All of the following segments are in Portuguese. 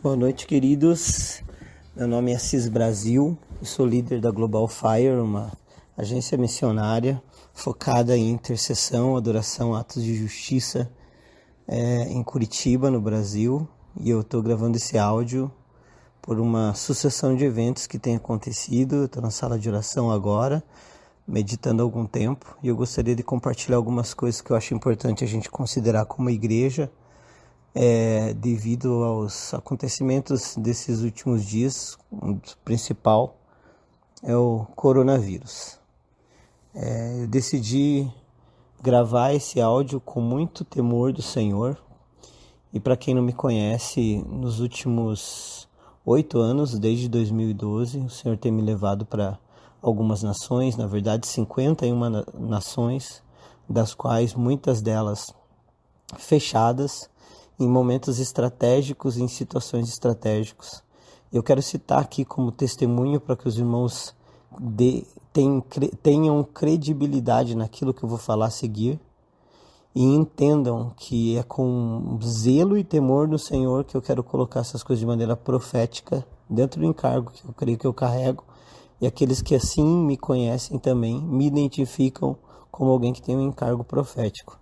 Boa noite, queridos. Meu nome é Cis Brasil e sou líder da Global Fire, uma agência missionária focada em intercessão, adoração, atos de justiça em Curitiba, no Brasil. E eu estou gravando esse áudio por uma sucessão de eventos que tem acontecido. Eu estou na sala de oração agora, meditando há algum tempo, e eu gostaria de compartilhar algumas coisas que eu acho importante a gente considerar como igreja, devido aos acontecimentos desses últimos dias. O principal é o coronavírus. Eu decidi gravar esse áudio com muito temor do Senhor, e para quem não me conhece, nos últimos 8 anos, desde 2012, o Senhor tem me levado para algumas nações, na verdade 51 nações, das quais muitas delas fechadas, em momentos estratégicos, em situações estratégicas. Eu quero citar aqui como testemunho para que os irmãos tenham credibilidade naquilo que eu vou falar a seguir e entendam que é com zelo e temor no Senhor que eu quero colocar essas coisas de maneira profética dentro do encargo que eu creio que eu carrego, e aqueles que assim me conhecem também me identificam como alguém que tem um encargo profético.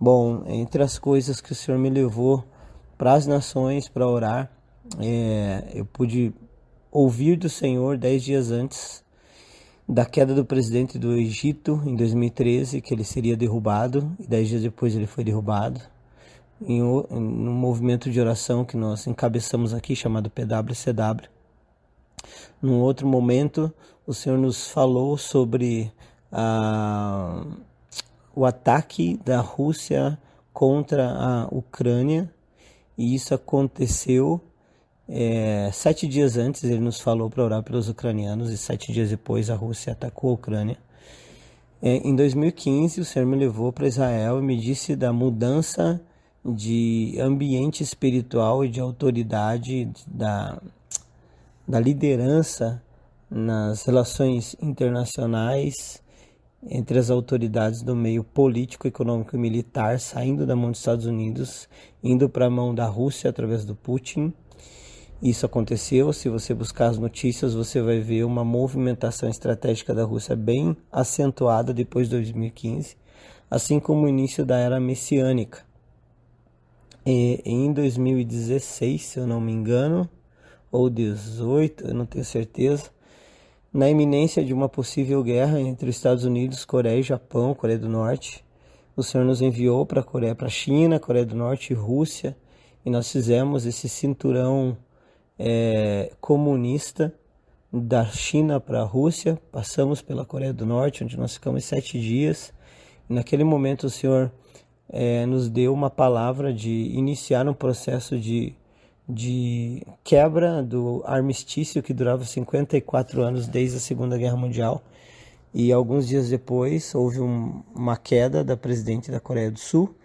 Bom, entre as coisas que o Senhor me levou para as nações para orar, eu pude ouvir do Senhor 10 dias antes da queda do presidente do Egito, em 2013, que ele seria derrubado, e 10 dias depois ele foi derrubado, num movimento de oração que nós encabeçamos aqui, chamado PWCW. Num outro momento, o Senhor nos falou sobre o ataque da Rússia contra a Ucrânia, e isso aconteceu 7 dias antes. Ele nos falou para orar pelos ucranianos, e 7 dias depois a Rússia atacou a Ucrânia. Em 2015, o Senhor me levou para Israel e me disse da mudança de ambiente espiritual e de autoridade da liderança nas relações internacionais entre as autoridades do meio político, econômico e militar, saindo da mão dos Estados Unidos, indo para a mão da Rússia através do Putin. Isso aconteceu. Se você buscar as notícias, você vai ver uma movimentação estratégica da Rússia bem acentuada depois de 2015, assim como o início da era messiânica. Em 2016, se eu não me engano, ou 18, eu não tenho certeza, na iminência de uma possível guerra entre os Estados Unidos, Coreia e Japão, Coreia do Norte, o Senhor nos enviou para a Coreia, para a China, Coreia do Norte e Rússia, e nós fizemos esse cinturão comunista da China para a Rússia. Passamos pela Coreia do Norte, onde nós ficamos 7 dias, e naquele momento o Senhor nos deu uma palavra de iniciar um processo de quebra do armistício que durava 54 anos desde a Segunda Guerra Mundial. E alguns dias depois houve uma queda da presidente da Coreia do Sul,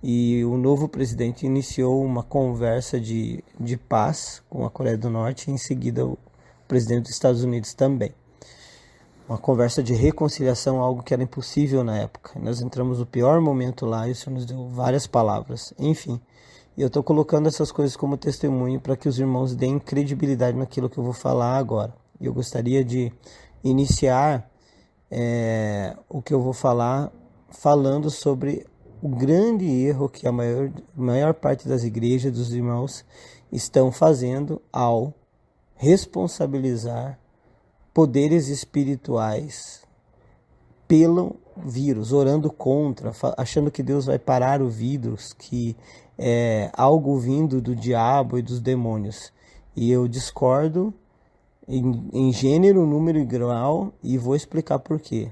e o novo presidente iniciou uma conversa de paz com a Coreia do Norte, e em seguida o presidente dos Estados Unidos também. Uma conversa de reconciliação, algo que era impossível na época. Nós entramos no pior momento lá e o Senhor nos deu várias palavras. Enfim, eu estou colocando essas coisas como testemunho para que os irmãos deem credibilidade naquilo que eu vou falar agora. E eu gostaria de iniciar o que eu vou falar falando sobre o grande erro que a maior parte das igrejas, dos irmãos, estão fazendo ao responsabilizar poderes espirituais pelo vírus, orando contra, achando que Deus vai parar o vírus, que é algo vindo do diabo e dos demônios. E eu discordo em gênero, número e grau, e vou explicar por quê.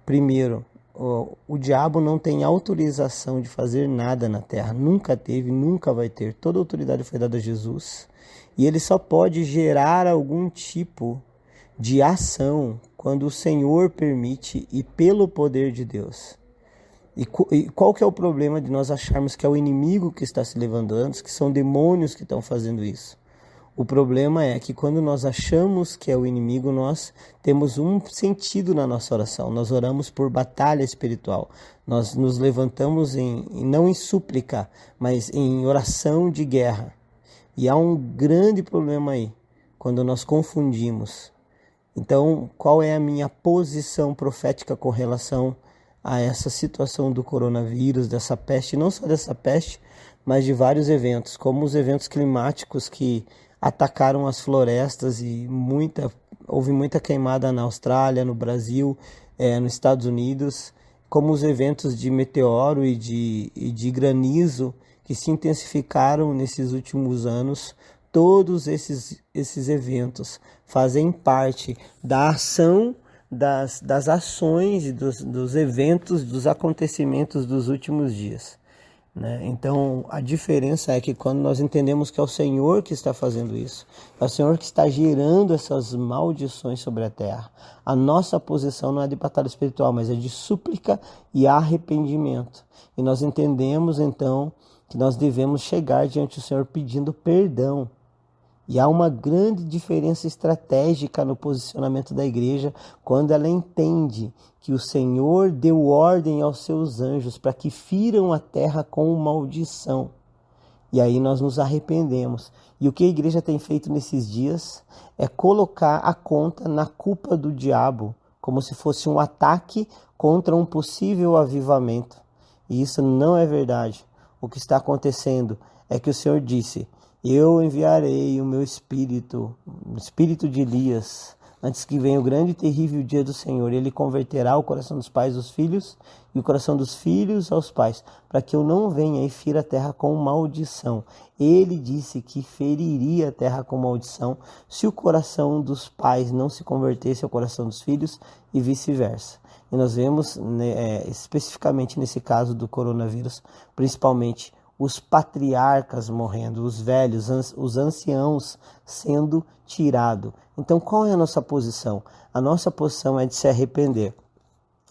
Primeiro, o diabo não tem autorização de fazer nada na terra, nunca teve, nunca vai ter. Toda autoridade foi dada a Jesus, e ele só pode gerar algum tipo de ação quando o Senhor permite e pelo poder de Deus. E qual que é o problema de nós acharmos que é o inimigo que está se levantando, que são demônios que estão fazendo isso? O problema é que quando nós achamos que é o inimigo, nós temos um sentido na nossa oração. Nós oramos por batalha espiritual. Nós nos levantamos não em súplica, mas em oração de guerra. E há um grande problema aí, quando nós confundimos. Então, qual é a minha posição profética com relação a essa situação do coronavírus, dessa peste, não só dessa peste, mas de vários eventos, como os eventos climáticos que atacaram as florestas e houve muita queimada na Austrália, no Brasil, nos Estados Unidos, como os eventos de meteoro e de granizo que se intensificaram nesses últimos anos. Todos esses eventos fazem parte da ação, das ações e dos eventos, dos acontecimentos dos últimos dias, né? Então, a diferença é que quando nós entendemos que é o Senhor que está fazendo isso, é o Senhor que está gerando essas maldições sobre a terra, a nossa posição não é de batalha espiritual, mas é de súplica e arrependimento. E nós entendemos, então, que nós devemos chegar diante do Senhor pedindo perdão. E há uma grande diferença estratégica no posicionamento da igreja quando ela entende que o Senhor deu ordem aos seus anjos para que firam a terra com maldição. E aí nós nos arrependemos. E o que a igreja tem feito nesses dias é colocar a conta na culpa do diabo, como se fosse um ataque contra um possível avivamento. E isso não é verdade. O que está acontecendo é que o Senhor disse: eu enviarei o meu espírito, o espírito de Elias, antes que venha o grande e terrível dia do Senhor. Ele converterá o coração dos pais aos filhos e o coração dos filhos aos pais, para que eu não venha e fira a terra com maldição. Ele disse que feriria a terra com maldição se o coração dos pais não se convertesse ao coração dos filhos e vice-versa. E nós vemos, especificamente nesse caso do coronavírus, principalmente os patriarcas morrendo, os velhos, os anciãos sendo tirados. Então, qual é a nossa posição? A nossa posição é de se arrepender.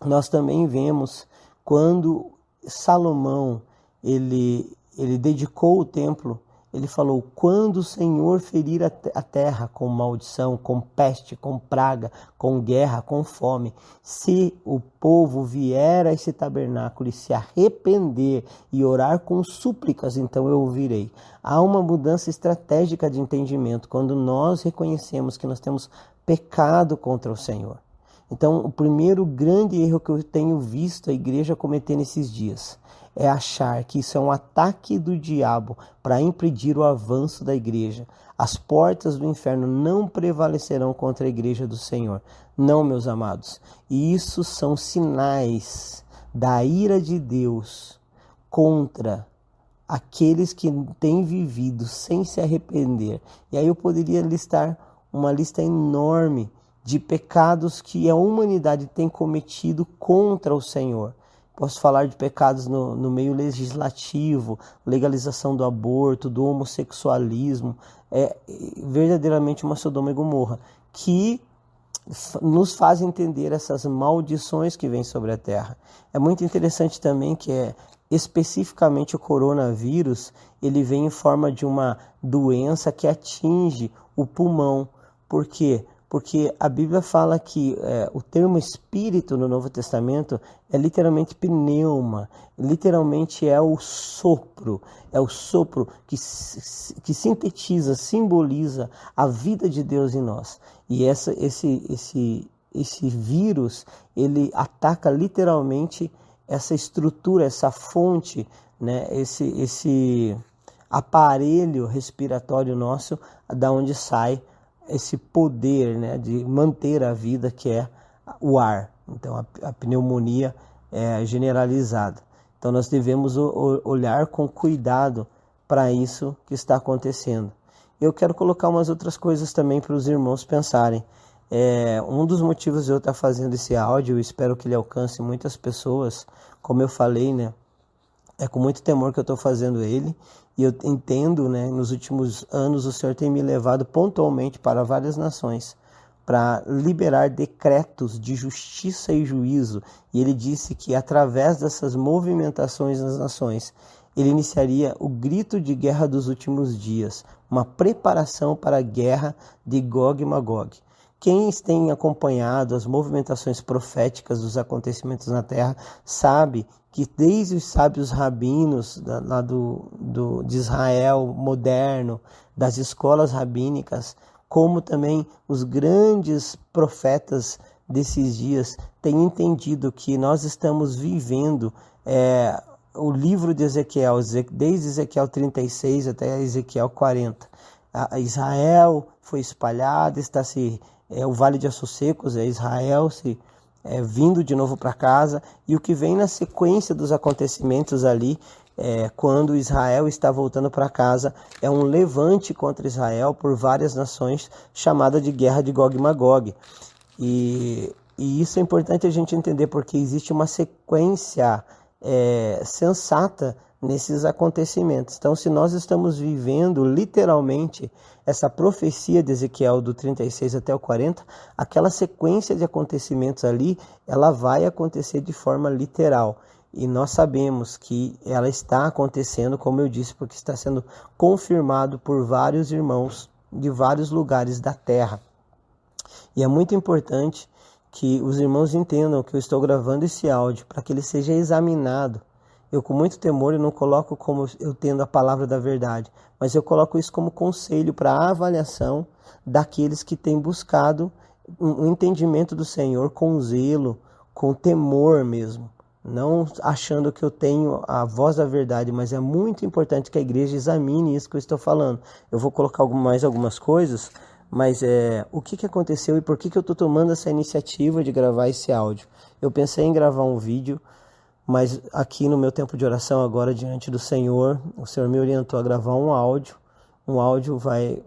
Nós também vemos quando Salomão ele dedicou o templo, ele falou: quando o Senhor ferir a terra com maldição, com peste, com praga, com guerra, com fome, se o povo vier a esse tabernáculo e se arrepender e orar com súplicas, então eu ouvirei. Há uma mudança estratégica de entendimento quando nós reconhecemos que nós temos pecado contra o Senhor. Então, o primeiro grande erro que eu tenho visto a igreja cometer nesses dias é achar que isso é um ataque do diabo para impedir o avanço da igreja. As portas do inferno não prevalecerão contra a igreja do Senhor. Não, meus amados. E isso são sinais da ira de Deus contra aqueles que têm vivido sem se arrepender. E aí eu poderia listar uma lista enorme de pecados que a humanidade tem cometido contra o Senhor. Posso falar de pecados no meio legislativo, legalização do aborto, do homossexualismo, verdadeiramente uma Sodoma e Gomorra, que nos faz entender essas maldições que vêm sobre a terra. É muito interessante também que especificamente o coronavírus, ele vem em forma de uma doença que atinge o pulmão. Por quê? Porque a Bíblia fala que o termo espírito no Novo Testamento é literalmente pneuma, literalmente é o sopro que sintetiza, simboliza a vida de Deus em nós. E esse vírus, ele ataca literalmente essa estrutura, essa fonte, né? Esse aparelho respiratório nosso, da onde sai esse poder, né, de manter a vida, que é o ar. Então a pneumonia é generalizada. Então nós devemos olhar com cuidado para isso que está acontecendo. Eu quero colocar umas outras coisas também para os irmãos pensarem. Um dos motivos de eu estar fazendo esse áudio, eu espero que ele alcance muitas pessoas, como eu falei, né? É com muito temor que eu estou fazendo ele, e eu entendo, né, nos últimos anos o Senhor tem me levado pontualmente para várias nações para liberar decretos de justiça e juízo, e ele disse que através dessas movimentações nas nações, ele iniciaria o grito de guerra dos últimos dias, uma preparação para a guerra de Gog e Magog. quem tem acompanhado as movimentações proféticas dos acontecimentos na Terra sabe que desde os sábios rabinos lá de Israel moderno, das escolas rabínicas, como também os grandes profetas desses dias têm entendido que nós estamos vivendo o livro de Ezequiel, desde Ezequiel 36 até Ezequiel 40. Israel foi espalhada, o Vale de Ossos Secos, Israel vindo de novo para casa, e o que vem na sequência dos acontecimentos ali, quando Israel está voltando para casa, é um levante contra Israel por várias nações, chamada de Guerra de Gog e Magog. E isso é importante a gente entender, porque existe uma sequência sensata nesses acontecimentos. Então, se nós estamos vivendo literalmente essa profecia de Ezequiel do 36 até o 40, aquela sequência de acontecimentos ali, ela vai acontecer de forma literal. E nós sabemos que ela está acontecendo, como eu disse, porque está sendo confirmado por vários irmãos de vários lugares da terra. E é muito importante que os irmãos entendam que eu estou gravando esse áudio para que ele seja examinado. Eu, com muito temor, eu não coloco como eu tendo a palavra da verdade, mas eu coloco isso como conselho para a avaliação daqueles que têm buscado um entendimento do Senhor com zelo, com temor mesmo. Não achando que eu tenho a voz da verdade, mas é muito importante que a igreja examine isso que eu estou falando. Eu vou colocar mais algumas coisas, mas o que aconteceu e por que eu estou tomando essa iniciativa de gravar esse áudio? Eu pensei em gravar um vídeo, mas aqui no meu tempo de oração agora diante do Senhor, o Senhor me orientou a gravar um áudio. Um áudio vai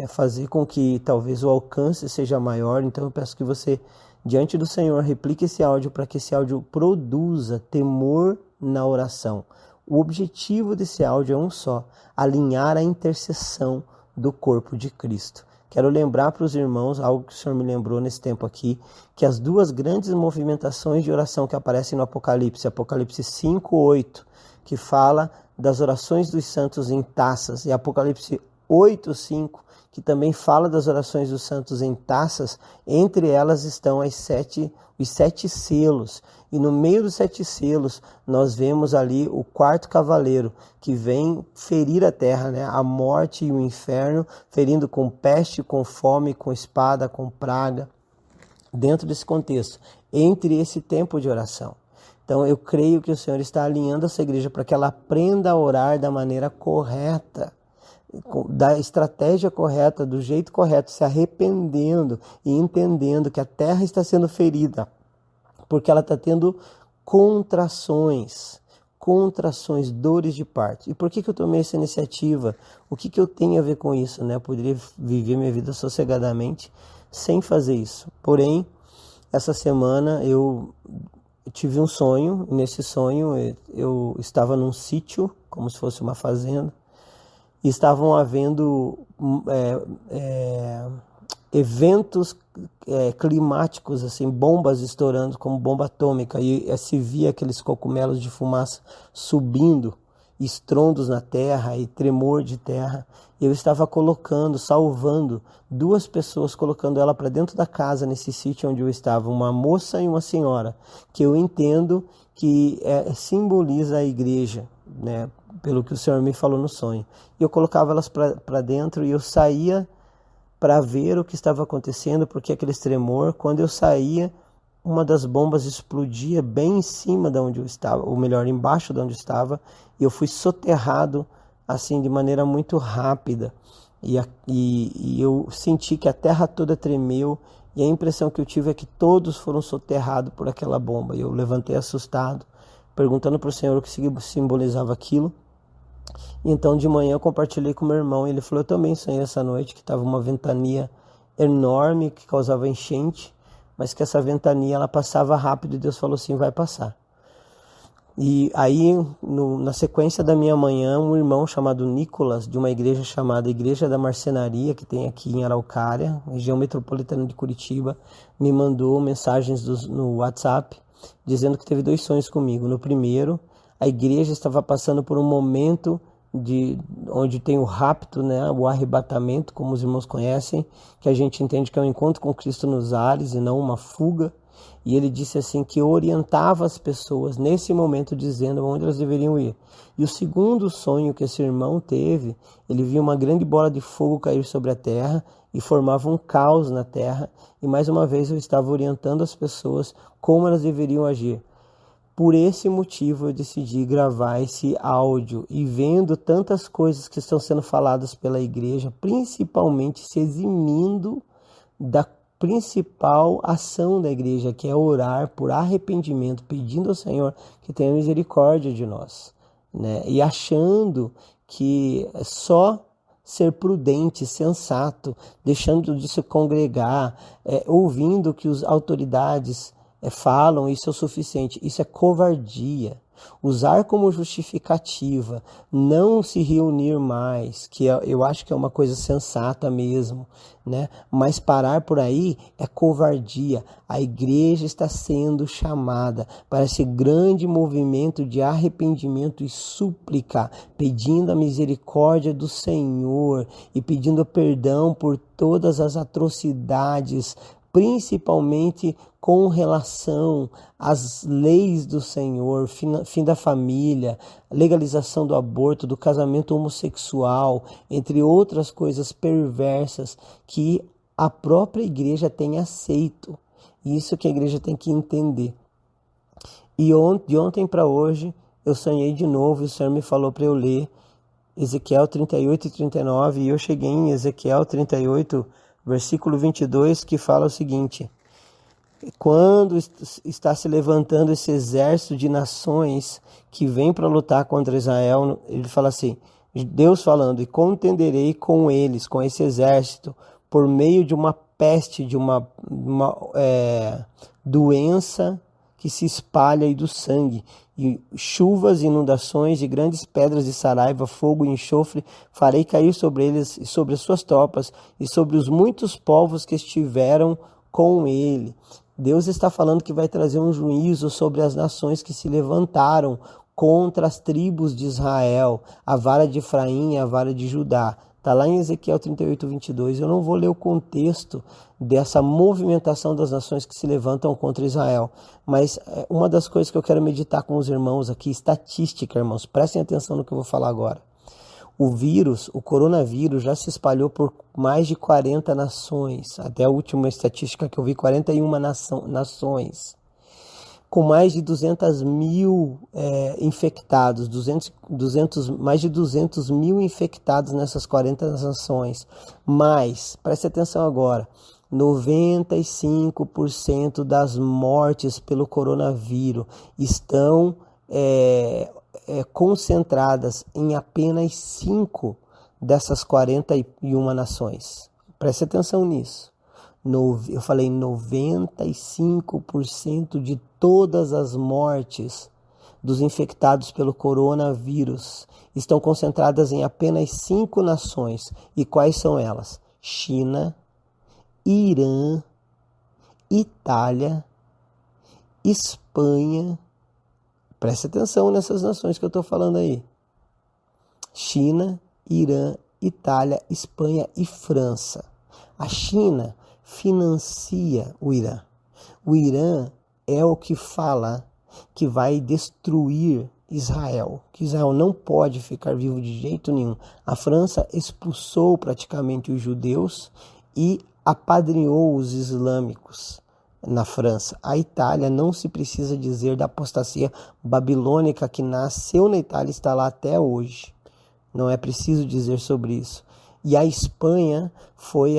fazer com que talvez o alcance seja maior, então eu peço que você, diante do Senhor, replique esse áudio para que esse áudio produza temor na oração. O objetivo desse áudio é um só: alinhar a intercessão do corpo de Cristo. Quero lembrar para os irmãos, algo que o Senhor me lembrou nesse tempo aqui, que as duas grandes movimentações de oração que aparecem no Apocalipse, Apocalipse 5:8, que fala das orações dos santos em taças, e Apocalipse 8:5, que também fala das orações dos santos em taças, entre elas estão os sete selos. E no meio dos 7 selos, nós vemos ali o 4º cavaleiro, que vem ferir a terra, né? A morte e o inferno, ferindo com peste, com fome, com espada, com praga, dentro desse contexto, entre esse tempo de oração. Então eu creio que o Senhor está alinhando essa igreja para que ela aprenda a orar da maneira correta, da estratégia correta, do jeito correto, se arrependendo e entendendo que a terra está sendo ferida, porque ela está tendo contrações, dores de parto. E por que eu tomei essa iniciativa? O que eu tenho a ver com isso, né? Eu poderia viver minha vida sossegadamente sem fazer isso. Porém, essa semana eu tive um sonho, e nesse sonho eu estava num sítio, como se fosse uma fazenda, e estavam havendo eventos climáticos, assim, bombas estourando como bomba atômica, e se via aqueles cogumelos de fumaça subindo, estrondos na terra e tremor de terra. Eu estava salvando 2 pessoas, colocando ela para dentro da casa nesse sítio onde eu estava, uma moça e uma senhora, que eu entendo que simboliza a igreja, né, pelo que o Senhor me falou no sonho. E eu colocava elas para dentro e eu saía para ver o que estava acontecendo, porque aquele tremor, quando eu saía, uma das bombas explodia bem em cima de onde eu estava, ou melhor, embaixo de onde eu estava, e eu fui soterrado assim de maneira muito rápida, e eu senti que a terra toda tremeu, e a impressão que eu tive é que todos foram soterrados por aquela bomba. E eu levantei assustado, perguntando para o Senhor o que simbolizava aquilo. E então de manhã eu compartilhei com meu irmão, e ele falou: eu também sonhei essa noite que estava uma ventania enorme que causava enchente, mas que essa ventania ela passava rápido, e Deus falou assim: vai passar. E aí, na sequência da minha manhã, um irmão chamado Nicolas, de uma igreja chamada Igreja da Marcenaria, que tem aqui em Araucária, região metropolitana de Curitiba, me mandou mensagens no WhatsApp, dizendo que teve 2 sonhos comigo. No primeiro, a igreja estava passando por um momento onde tem o rapto, né, o arrebatamento, como os irmãos conhecem, que a gente entende que é um encontro com Cristo nos ares e não uma fuga. E ele disse assim que orientava as pessoas nesse momento, dizendo onde elas deveriam ir. E o segundo sonho que esse irmão teve, ele viu uma grande bola de fogo cair sobre a terra e formava um caos na terra. E mais uma vez eu estava orientando as pessoas como elas deveriam agir. Por esse motivo eu decidi gravar esse áudio, e vendo tantas coisas que estão sendo faladas pela igreja, principalmente se eximindo da principal ação da igreja, que é orar por arrependimento, pedindo ao Senhor que tenha misericórdia de nós, né? E achando que é só ser prudente, sensato, deixando de se congregar, ouvindo que as autoridades falam, isso é o suficiente. Isso é covardia. Usar como justificativa não se reunir mais, que eu acho que é uma coisa sensata mesmo, né? Mas parar por aí é covardia. A igreja está sendo chamada para esse grande movimento de arrependimento e súplica, pedindo a misericórdia do Senhor e pedindo perdão por todas as atrocidades, principalmente com relação às leis do Senhor, fim da família, legalização do aborto, do casamento homossexual, entre outras coisas perversas que a própria igreja tem aceito. Isso que a igreja tem que entender. E de ontem para hoje eu sonhei de novo, e o Senhor me falou para eu ler Ezequiel 38 e 39, e eu cheguei em Ezequiel 38, versículo 22, que fala o seguinte: quando está se levantando esse exército de nações que vem para lutar contra Israel, ele fala assim, Deus falando, e contenderei com eles, com esse exército, por meio de uma peste, de uma doença que se espalha, e do sangue, e chuvas, inundações, e grandes pedras de saraiva, fogo e enxofre, farei cair sobre eles e sobre as suas tropas, e sobre os muitos povos que estiveram com ele. Deus está falando que vai trazer um juízo sobre as nações que se levantaram contra as tribos de Israel, a vara de Efraim e a vara de Judá. Está lá em Ezequiel 38, 22. Eu não vou ler o contexto dessa movimentação das nações que se levantam contra Israel. Mas uma das coisas que eu quero meditar com os irmãos aqui, estatística, irmãos. Prestem atenção no que eu vou falar agora. O coronavírus, já se espalhou por mais de 40 nações. Até a última estatística que eu vi, 41 nações. Com mais de 200 mil infectados, mais de 200 mil infectados nessas 40 nações. Mas, preste atenção agora, 95% das mortes pelo coronavírus estão concentradas em apenas 5 dessas 41 nações. Preste atenção nisso. Eu falei 95% de todas as mortes dos infectados pelo coronavírus estão concentradas em apenas 5 nações. E quais são elas? China, Irã, Itália, Espanha. Preste atenção nessas nações que eu estou falando aí. China, Irã, Itália, Espanha e França. A China financia o Irã. O Irã é o que fala que vai destruir Israel, que Israel não pode ficar vivo de jeito nenhum. A França expulsou praticamente os judeus e apadrinhou os islâmicos na França. A Itália, não se precisa dizer da apostasia babilônica que nasceu na Itália e está lá até hoje. Não é preciso dizer sobre isso. E a Espanha foi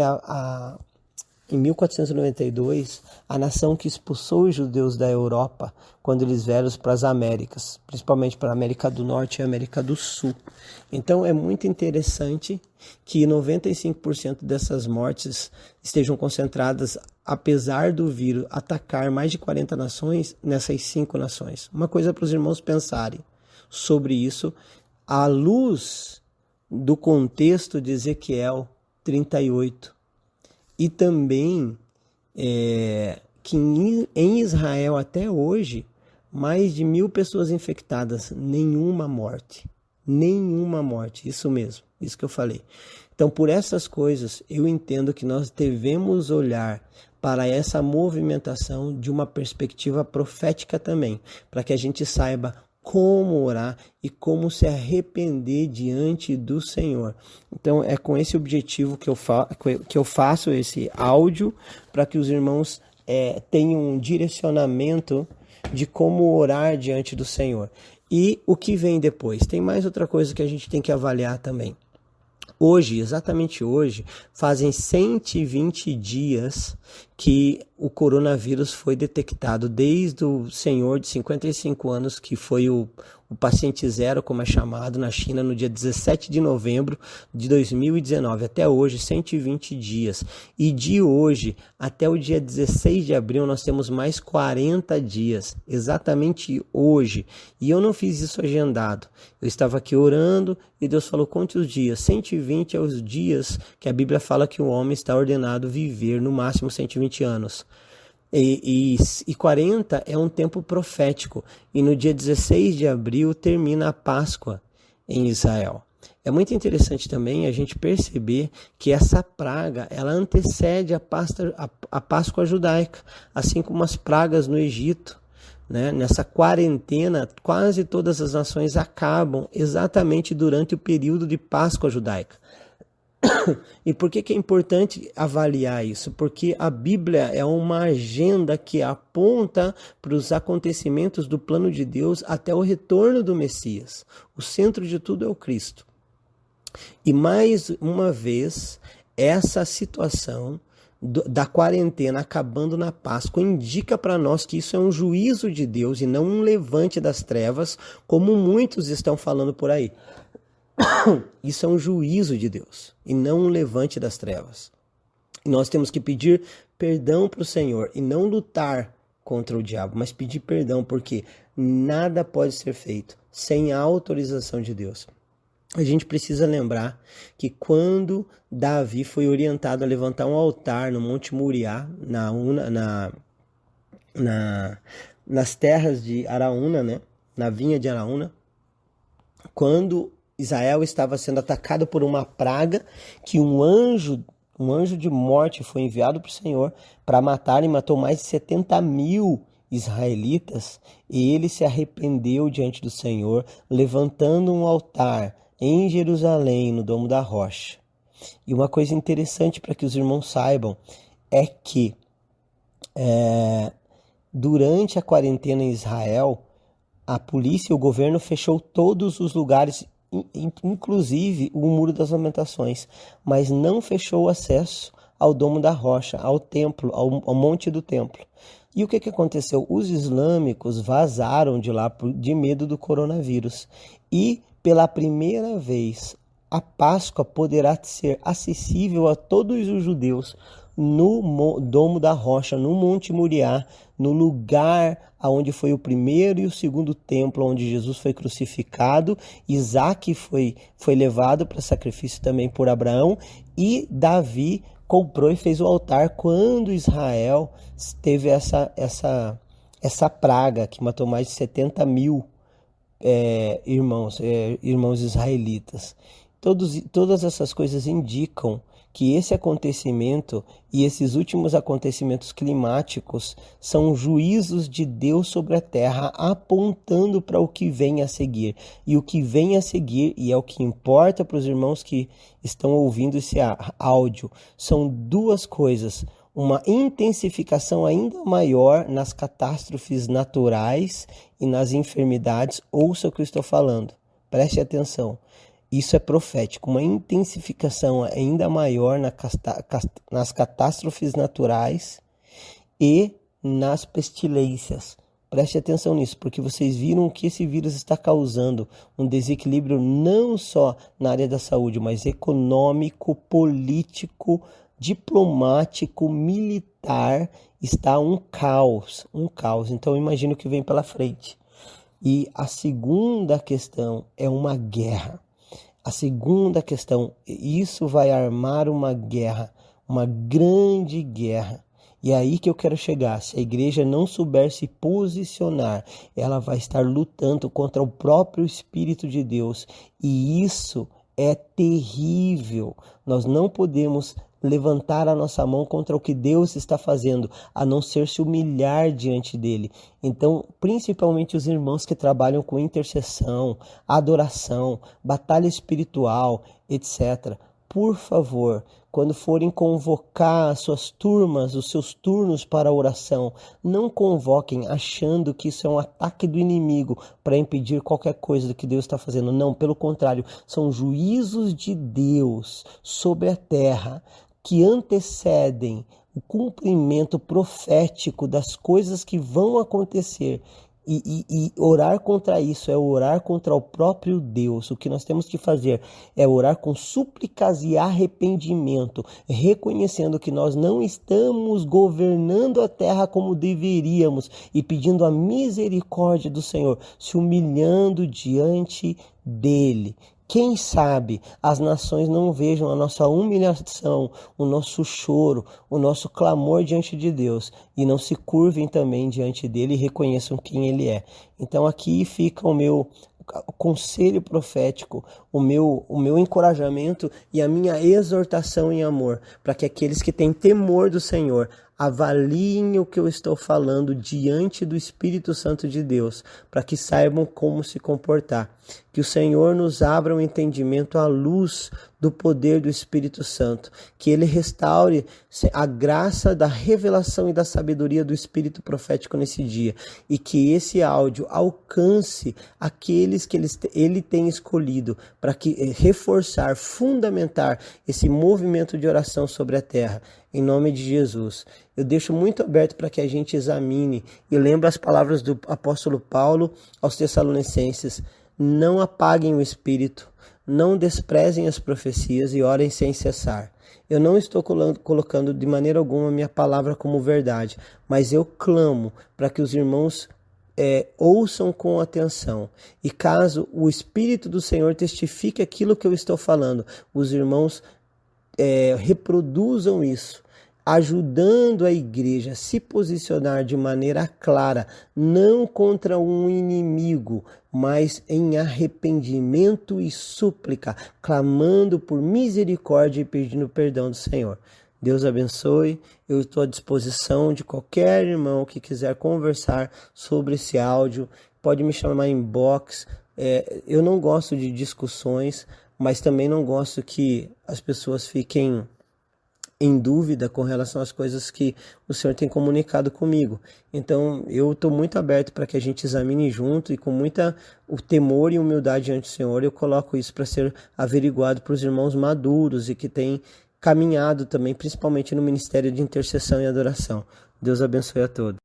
em 1492, a nação que expulsou os judeus da Europa quando eles vieram para as Américas, principalmente para a América do Norte e a América do Sul. Então é muito interessante que 95% dessas mortes estejam concentradas, apesar do vírus atacar mais de 40 nações, nessas 5 nações. Uma coisa para os irmãos pensarem sobre isso, à luz do contexto de Ezequiel 38. E também que em Israel até hoje, mais de 1.000 pessoas infectadas, nenhuma morte. Nenhuma morte, isso mesmo, isso que eu falei. Então, por essas coisas, eu entendo que nós devemos olhar para essa movimentação de uma perspectiva profética também, para que a gente saiba como orar e como se arrepender diante do Senhor. Então, é com esse objetivo que eu faço esse áudio, para que os irmãos tenham um direcionamento de como orar diante do Senhor. E o que vem depois? Tem mais outra coisa que a gente tem que avaliar também. Hoje, exatamente hoje, fazem 120 dias que o coronavírus foi detectado, desde o senhor de 55 anos, que foi o paciente zero, como é chamado, na China, no dia 17 de novembro de 2019. Até hoje, 120 dias. E de hoje até o dia 16 de abril, nós temos mais 40 dias. Exatamente hoje. E eu não fiz isso agendado. Eu estava aqui orando e Deus falou, conte os dias. 120 é os dias que a Bíblia fala que o homem está ordenado viver, no máximo 120 anos. E 40 é um tempo profético. E no dia 16 de abril termina a Páscoa em Israel. É muito interessante também a gente perceber que essa praga, ela antecede a Páscoa judaica, assim como as pragas no Egito. Né? Nessa quarentena, quase todas as nações acabam exatamente durante o período de Páscoa judaica. E por que é importante avaliar isso? Porque a Bíblia é uma agenda que aponta para os acontecimentos do plano de Deus até o retorno do Messias. O centro de tudo é o Cristo. E mais uma vez, essa situação da quarentena acabando na Páscoa indica para nós que isso é um juízo de Deus e não um levante das trevas, como muitos estão falando por aí. Isso é um juízo de Deus e não um levante das trevas. E nós temos que pedir perdão para o Senhor e não lutar contra o diabo, mas pedir perdão, porque nada pode ser feito sem a autorização de Deus. A gente precisa lembrar que quando Davi foi orientado a levantar um altar no Monte Moriá, nas terras de Araúna, né? Na vinha de Araúna, quando Israel estava sendo atacado por uma praga, que um anjo de morte foi enviado para o Senhor para matar, e matou mais de 70.000 israelitas, e ele se arrependeu diante do Senhor, levantando um altar em Jerusalém, no Domo da Rocha. E uma coisa interessante para que os irmãos saibam é que durante a quarentena em Israel, a polícia e o governo fechou todos os lugares, inclusive o Muro das Lamentações, mas não fechou o acesso ao Domo da Rocha, ao templo, ao Monte do Templo. E o que aconteceu? Os islâmicos vazaram de lá de medo do coronavírus. E, pela primeira vez, a Páscoa poderá ser acessível a todos os judeus no Domo da Rocha, no Monte Moriá, no lugar onde foi o primeiro e o segundo templo, onde Jesus foi crucificado. Isaac foi levado para sacrifício também por Abraão, e Davi comprou e fez o altar quando Israel teve essa praga que matou mais de 70.000 irmãos israelitas. Todas essas coisas indicam que esse acontecimento e esses últimos acontecimentos climáticos são juízos de Deus sobre a terra, apontando para o que vem a seguir. E o que vem a seguir, e é o que importa para os irmãos que estão ouvindo esse áudio, são duas coisas: uma intensificação ainda maior nas catástrofes naturais e nas enfermidades. Ouça o que eu estou falando, preste atenção. Isso é profético, uma intensificação ainda maior nas catástrofes naturais e nas pestilências. Preste atenção nisso, porque vocês viram que esse vírus está causando um desequilíbrio não só na área da saúde, mas econômico, político, diplomático, militar. Está um caos. Então imagina o que vem pela frente. E a segunda questão é uma guerra. A segunda questão, isso vai armar uma guerra, uma grande guerra. E é aí que eu quero chegar. Se a igreja não souber se posicionar, ela vai estar lutando contra o próprio Espírito de Deus. E isso é terrível. Nós não podemos levantar a nossa mão contra o que Deus está fazendo, a não ser se humilhar diante dele. Então, principalmente os irmãos que trabalham com intercessão, adoração, batalha espiritual, etc. Por favor, quando forem convocar as suas turmas, os seus turnos para a oração, não convoquem achando que isso é um ataque do inimigo para impedir qualquer coisa do que Deus está fazendo. Não, pelo contrário, são juízos de Deus sobre a terra que antecedem o cumprimento profético das coisas que vão acontecer. E orar contra isso é orar contra o próprio Deus. O que nós temos que fazer é orar com súplicas e arrependimento, reconhecendo que nós não estamos governando a terra como deveríamos e pedindo a misericórdia do Senhor, se humilhando diante dele. Quem sabe as nações não vejam a nossa humilhação, o nosso choro, o nosso clamor diante de Deus e não se curvem também diante dele e reconheçam quem ele é. Então aqui fica o meu conselho profético, o meu encorajamento e a minha exortação em amor, para que aqueles que têm temor do Senhor avaliem o que eu estou falando diante do Espírito Santo de Deus, para que saibam como se comportar. Que o Senhor nos abra um entendimento à luz do poder do Espírito Santo, que Ele restaure a graça da revelação e da sabedoria do Espírito profético nesse dia, e que esse áudio alcance aqueles que Ele tem escolhido, para que reforçar, fundamentar esse movimento de oração sobre a terra. Em nome de Jesus, eu deixo muito aberto para que a gente examine e lembre as palavras do apóstolo Paulo aos Tessalonicenses: não apaguem o espírito, não desprezem as profecias e orem sem cessar. Eu não estou colocando de maneira alguma minha palavra como verdade, mas eu clamo para que os irmãos ouçam com atenção. E caso o Espírito do Senhor testifique aquilo que eu estou falando, os irmãos reproduzam isso, ajudando a igreja a se posicionar de maneira clara, não contra um inimigo, mas em arrependimento e súplica, clamando por misericórdia e pedindo perdão do Senhor. Deus abençoe. Eu estou à disposição de qualquer irmão que quiser conversar sobre esse áudio. Pode me chamar em inbox. Eu não gosto de discussões, mas também não gosto que as pessoas fiquem em dúvida com relação às coisas que o Senhor tem comunicado comigo. Então, eu estou muito aberto para que a gente examine junto e com o temor e humildade diante do Senhor, eu coloco isso para ser averiguado para os irmãos maduros e que têm caminhado também, principalmente no ministério de intercessão e adoração. Deus abençoe a todos.